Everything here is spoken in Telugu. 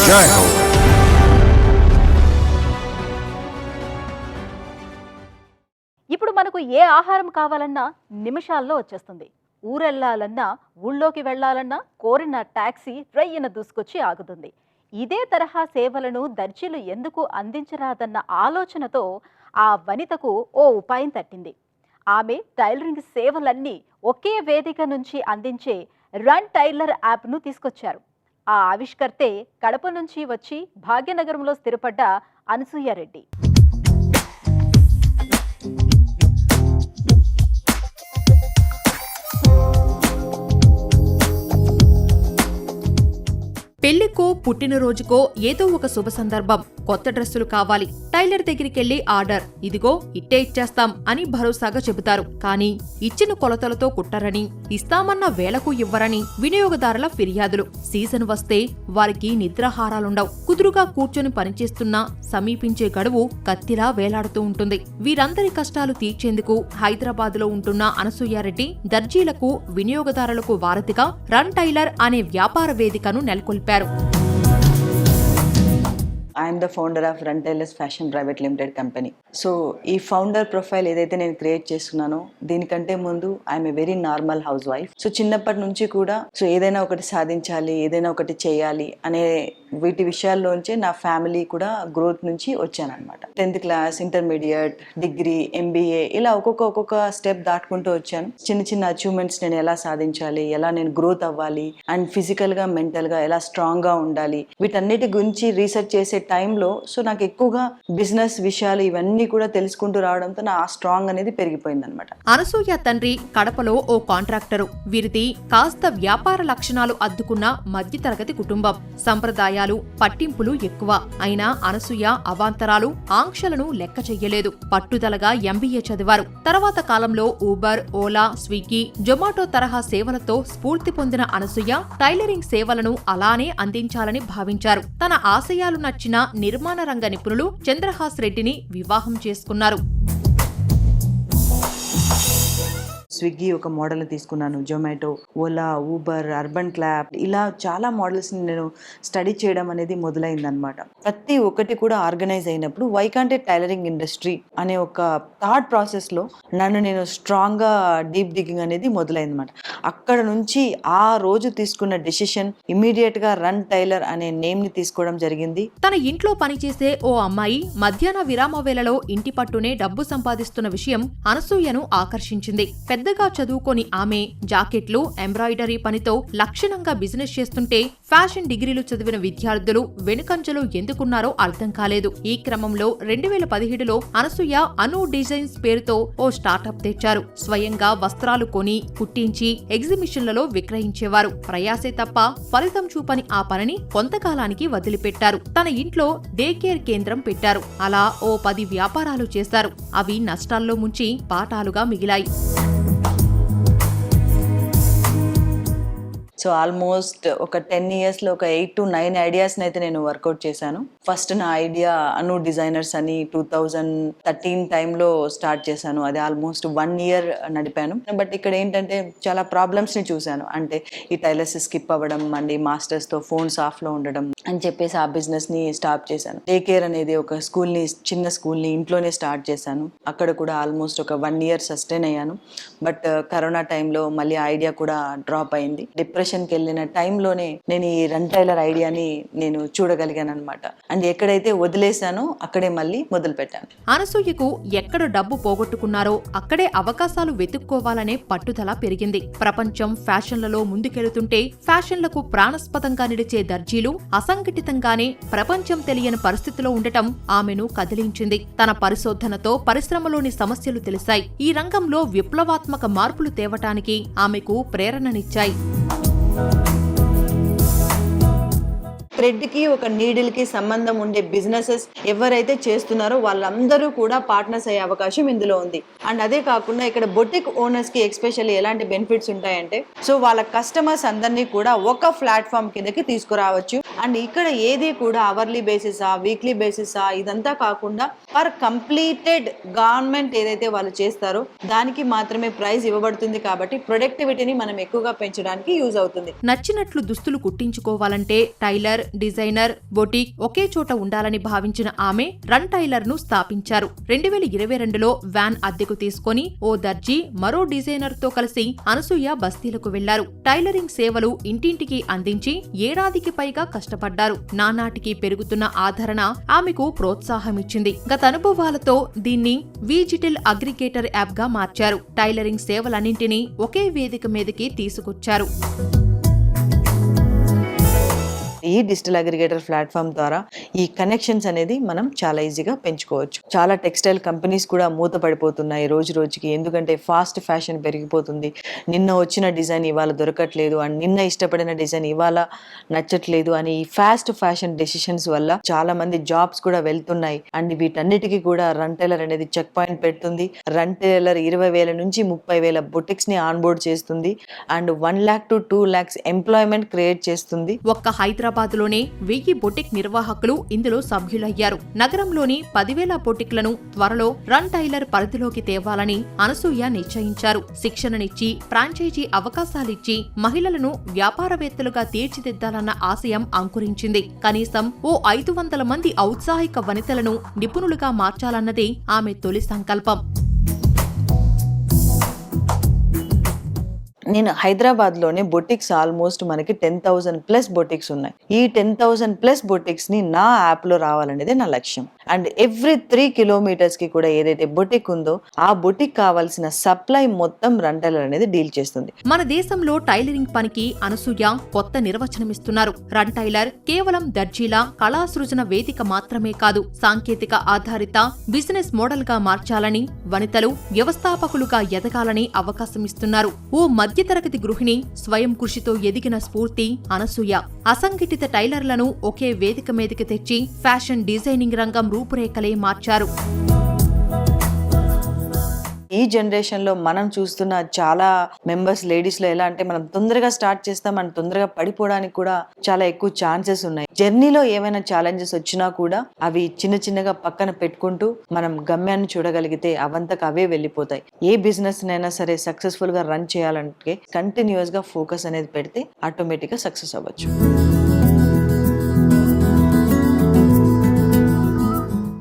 జై హో. ఇప్పుడు మనకు ఏ ఆహారం కావాలన్నా నిమిషాల్లో వచ్చేస్తుంది. ఊరెళ్ళాలన్నా, ఊళ్ళోకి వెళ్ళాలన్నా కోరిన టాక్సీ రయ్యన దూసుకొచ్చి ఆగుతుంది. ఇదే తరహా సేవలను దర్జీలు ఎందుకు అందించరాదన్న ఆలోచనతో ఆ వనితకు ఓ ఉపాయం తట్టింది. ఆమె టైలరింగ్ సేవలన్నీ ఒకే వేదిక నుంచి అందించే రన్ టైలర్ యాప్ను తీసుకొచ్చారు. ఆ ఆవిష్కర్తే కడప నుంచి వచ్చి భాగ్యనగరంలో స్థిరపడ్డ అనసూయ రెడ్డి. పెళ్లికో పుట్టినరోజుకో ఏదో ఒక శుభ సందర్భం, కొత్త డ్రెస్సులు కావాలి, టైలర్ దగ్గరికెళ్లి ఆర్డర్, ఇదిగో ఇట్టే ఇచ్చేస్తాం అని భరోసాగా చెబుతారు. కానీ ఇచ్చిన కొలతలతో కుట్టరని, ఇస్తామన్న వేలకు ఇవ్వరని వినియోగదారుల ఫిర్యాదులు. సీజన్ వస్తే వారికి నిద్రాహారాలుండవు. కుదురుగా కూర్చొని పనిచేస్తున్నా సమీపించే గడువు కత్తిలా వేలాడుతూ ఉంటుంది. వీరందరి కష్టాలు తీర్చేందుకు హైదరాబాద్లో ఉంటున్న అనసూయారెడ్డి దర్జీలకు, వినియోగదారులకు వారధిగా రన్ టైలర్ అనే వ్యాపార వేదికను నెలకొల్పారు. I'm the founder of run tailors fashion private limited company. So ఈ ఫౌండర్ ప్రొఫైల్ ఏదైతే నేను క్రియేట్ చేస్తున్నానో దీనికంటే ముందు I'm a very normal house wife. So చిన్నప్పటి నుంచి కూడా ఏదైనా ఒకటి సాధించాలి, ఏదైనా ఒకటి చేయాలి అనే వీటి విషయాల్లోంచి నా ఫ్యామిలీ కూడా గ్రోత్ నుంచి వచ్చానమాట. 10th class, intermediate, degree, MBA ఇలా ఒక్కొక్క స్టెప్ దాటుకుంటూ వచ్చాను. చిన్న చిన్న అచీవ్మెంట్స్ నేను ఎలా సాధించాలి, ఎలా నేను గ్రోత్ అవ్వాలి అండ్ ఫిజికల్గా, మెంటల్గా ఎలా స్ట్రాంగ్గా ఉండాలి, వీటన్నిటి గురించి రీసెర్చ్ చేసే టైంలో సో నాకు ఎక్కువగా బిజినెస్ విషయాలు ఇవన్నీ కూడా తెలుసుకుంటూ రావడంతో నా స్ట్రాంగ్ అనేది పెరిగిపోయింది అనమాట. అనసూయ తండ్రి కడపలో ఓ కాంట్రాక్టరు. వీరిది కాస్త వ్యాపార లక్షణాలు అద్దుకున్న మధ్యతరగతి కుటుంబం. సంప్రదాయాలు, పట్టింపులు ఎక్కువ. అయినా అనసూయ అవాంతరాలు, ఆంక్షలను లెక్క చెయ్యలేదు. పట్టుదలగా MBA చదివారు. తర్వాత కాలంలో ఊబర్, ఓలా, స్విగ్గీ, జొమాటో తరహా సేవలతో స్ఫూర్తి పొందిన అనసూయ టైలరింగ్ సేవలను అలానే అందించాలని భావించారు. తన ఆశయాలు నచ్చిన నిర్మాణ రంగ నిపుణులు చంద్రహాస్ రెడ్డిని వివాహం చేసుకున్నారు. స్విగ్గీ ఒక మోడల్ తీసుకున్నాను, Zomato, Ola, Uber, urban clap ఇలా చాలా మోడల్స్ని నేను స్టడీ చేయడం అనేది మొదలైందనమాట. ప్రతి ఒక్కటి కూడా ఆర్గనైజ్ అయినప్పుడు why can't a tailoring industry అనే ఒక థాట్ ప్రాసెస్లో నన్ను నేను స్ట్రాంగ్గా డీప్ డిగ్గింగ్ అనేది మొదలైందన్నమాట. అక్కడ నుంచి ఆ రోజు తీసుకున్న డెసిషన్ ఇమీడియట్గా రన్ టైలర్ అనే నేమ్ని తీసుకోవడం జరిగింది. తన ఇంట్లో పనిచేసే ఓ అమ్మాయి మధ్యాహ్న విరామ వేళలో ఇంటి పట్టునే డబ్బు సంపాదిస్తున్న విషయం అనసూయను ఆకర్షించింది. పెద్దగా చదువుకొని ఆమె జాకెట్లు, ఎంబ్రాయిడరీ పనితో లక్షణంగా బిజినెస్ చేస్తుంటే ఫ్యాషన్ డిగ్రీలు చదివిన విద్యార్థులు వెనుకంజలు ఎందుకున్నారో అర్థం కాలేదు. ఈ క్రమంలో 2017లో అనసూయ అను డిజైన్స్ పేరుతో ఓ స్టార్టప్ తెచ్చారు. స్వయంగా వస్త్రాలు కొని, కుట్టించి ఎగ్జిబిషన్లలో విక్రయించేవారు. ప్రయాసే తప్ప ఫలితం చూపని ఆ పనిని కొంతకాలానికి వదిలిపెట్టారు. తన ఇంట్లో డే కేర్ కేంద్రం పెట్టారు. అలా ఓ 10 వ్యాపారాలు చేశారు. అవి నష్టాల్లో ముంచి పాఠాలుగా మిగిలాయి. సో ఆల్మోస్ట్ ఒక 10 yearsలో ఒక 8 to 9 ఐడియాస్ని అయితే నేను వర్కౌట్ చేశాను. ఫస్ట్ నా ఐడియా అను డిజైనర్స్ అని 2013 టైంలో స్టార్ట్ చేశాను. అది ఆల్మోస్ట్ 1 year నడిపాను. బట్ ఇక్కడ ఏంటంటే చాలా ప్రాబ్లమ్స్ని చూశాను. అంటే ఈ టైలర్స్ స్కిప్ అవ్వడం, మళ్ళీ మాస్టర్స్తో ఫోన్స్ ఆఫ్లో ఉండడం అని చెప్పేసి ఆ బిజినెస్ని స్టార్ట్ చేశాను. డే కేర్ అనేది ఒక స్కూల్ని, చిన్న స్కూల్ని ఇంట్లోనే స్టార్ట్ చేశాను. అక్కడ కూడా ఆల్మోస్ట్ ఒక 1 year సస్టైన్ అయ్యాను. బట్ కరోనా టైంలో మళ్ళీ ఐడియా కూడా డ్రాప్ అయింది. డిప్రెషన్కి వెళ్ళిన టైంలోనే నేను ఈ రన్ టైలర్ ఐడియాని నేను చూడగలిగాను అనమాట. అండ్ ఎక్కడైతే వదిలేశానో అక్కడే మళ్ళీ మొదలు పెట్టాను. అనసూయకు ఎక్కడ డబ్బు పోగొట్టుకున్నారో అక్కడే అవకాశాలు వెతుక్కోవాలనే పట్టుదల పెరిగింది. ప్రపంచం ఫ్యాషన్లలో ముందుకెళుతుంటే ఫ్యాషన్లకు ప్రాణస్పదంగా నిలిచే దర్జీలు అసంఘటితంగానే ప్రపంచం తెలియని పరిస్థితిలో ఉండటం ఆమెను కదిలించింది. తన పరిశోధనతో పరిశ్రమలోని సమస్యలు తెలిసాయి. ఈ రంగంలో విప్లవాత్మక మార్పులు తేవటానికి ఆమెకు ప్రేరణనిచ్చాయి. థ్రెడ్కి ఒక నీడిల్కి సంబంధం ఉండే బిజినెసెస్ ఎవరైతే చేస్తున్నారో వాళ్ళందరూ కూడా పార్ట్నర్స్ అయ్యే అవకాశం ఇందులో ఉంది. అండ్ అదే కాకుండా ఇక్కడ బొటిక్ ఓనర్స్కి ఎస్పెషల్లీ ఎలాంటి బెనిఫిట్స్ ఉంటాయంటే, సో వాళ్ళ కస్టమర్స్ అందరినీ కూడా ఒక ప్లాట్ఫామ్ కిందకి తీసుకురావచ్చు. అండ్ ఇక్కడ ఏది కూడా అవర్లీ బేసిసా వీక్లీ బేసిసా ఇదంతా కాకుండా పర్ కంప్లీటెడ్ గార్మెంట్ ఏదైతే వాళ్ళు చేస్తారో దానికి మాత్రమే ప్రైస్ ఇవ్వబడుతుంది. కాబట్టి ప్రొడక్టివిటీని మనం ఎక్కువగా పెంచడానికి యూజ్ అవుతుంది. నచ్చినట్లు దుస్తులు కుట్టించుకోవాలంటే టైలర్, డిజైనర్, బొటిక్ ఒకే చోట ఉండాలని భావించిన ఆమె రన్ టైలర్ ను స్థాపించారు. 2022లో వ్యాన్ అద్దెకు తీసుకొని ఓ దర్జీ మరో డిజైనర్ తో కలిసి అనసూయ బస్తీలకు వెళ్లారు. టైలరింగ్ సేవలు ఇంటింటికి అందించి ఏడాదికి పైగా కష్టపడ్డారు. నానాటికి పెరుగుతున్న ఆదరణ ఆమెకు ప్రోత్సాహమిచ్చింది. గత అనుభవాలతో దీన్ని విజిటల్ అగ్రిగేటర్ యాప్ గా మార్చారు. టైలరింగ్ సేవలన్నింటినీ ఒకే వేదిక మీదకి తీసుకొచ్చారు. ఈ డిజిటల్ అగ్రిగేటర్ ప్లాట్ఫామ్ ద్వారా ఈ కనెక్షన్స్ అనేది మనం చాలా ఈజీగా పెంచుకోవచ్చు. చాలా టెక్స్టైల్ కంపెనీస్ కూడా మూతపడిపోతున్నాయి రోజు రోజుకి. ఎందుకంటే ఫాస్ట్ ఫ్యాషన్ పెరిగిపోతుంది. నిన్న వచ్చిన డిజైన్ ఇవాళ దొరకట్లేదు అండ్ నిన్న ఇష్టపడిన డిజైన్ ఇవాళ నచ్చట్లేదు అని ఈ ఫాస్ట్ ఫ్యాషన్ డెసిషన్స్ వల్ల చాలా మంది జాబ్స్ కూడా వెళ్తున్నాయి. అండ్ వీటన్నిటికీ కూడా రన్ టైలర్ అనేది చెక్ పాయింట్ పెడుతుంది. రన్ టైలర్ 20,000 నుంచి 30,000 బొటిక్స్ ని ఆన్ బోర్డ్ చేస్తుంది and 1 lakh to 2 lakhs employment create చేస్తుంది. ఒక్క హైదరాబాద్లోనే 1000 బొటిక్ నిర్వాహకులు ఇందులో సభ్యులయ్యారు. నగరంలోని 10,000 బొటిక్లను త్వరలో రన్ టైలర్ పరిధిలోకి తేవాలని అనసూయ నిశ్చయించారు. శిక్షణనిచ్చి ఫ్రాంచైజీ అవకాశాలిచ్చి మహిళలను వ్యాపారవేత్తలుగా తీర్చిదిద్దాలన్న ఆశయం అంకురించింది. కనీసం ఓ 500 మంది ఔత్సాహిక వనితలను నిపుణులుగా మార్చాలన్నదే ఆమె తొలి సంకల్పం. నేను హైదరాబాద్లోనే బొటిక్స్ ఆల్మోస్ట్ మనకి 10,000+ బొటిక్స్ ఉన్నాయి. ఈ 10,000+ బొటిక్స్ ని నా యాప్లో రావాలనేది నా లక్ష్యం. అండ్ ఎవ్రీ 3 kilometers కి కూడా ఏదైతే బొటిక్ ఉందో ఆ బొటిక్ కావాల్సిన సప్లై మొత్తం రన్ టైలర్ అనేది డీల్ చేస్తుంది. మన దేశంలో టైలరింగ్ పనికి అనసూయ కొత్త నిర్వచనమిస్తున్నారు. రన్ టైలర్ కేవలం దర్జీల కళా సృజన వేదిక మాత్రమే కాదు, సాంకేతిక ఆధారిత బిజినెస్ మోడల్ గా మార్చాలని, వనితలు వ్యవస్థాపకులుగా ఎదగాలని అవకాశమిస్తున్నారు. ఓ మధ్యతరగతి గృహిణి స్వయం కృషితో ఎదిగిన స్ఫూర్తి అనసూయ. అసంఘటిత టైలర్లను ఒకే వేదిక మీదకి తెచ్చి ఫ్యాషన్ డిజైనింగ్ రంగం రూపురేఖలే మార్చారు. ఈ జనరేషన్ లో మనం చూస్తున్న చాలా మెంబర్స్ లేడీస్ లో ఎలా అంటే మనం తొందరగా స్టార్ట్ చేస్తాం అండ్ తొందరగా పడిపోవడానికి కూడా చాలా ఎక్కువ ఛాన్సెస్ ఉన్నాయి. జర్నీలో ఏమైనా ఛాలెంజెస్ వచ్చినా కూడా అవి చిన్న చిన్నగా పక్కన పెట్టుకుంటూ మనం గమ్యాన్ని చూడగలిగితే అవంతకు అవే వెళ్ళిపోతాయి. ఏ బిజినెస్ నైనా సరే సక్సెస్ఫుల్ గా రన్ చేయాలంటే కంటిన్యూస్ గా ఫోకస్ అనేది పెడితే ఆటోమేటిక్ గా సక్సెస్ అవ్వచ్చు.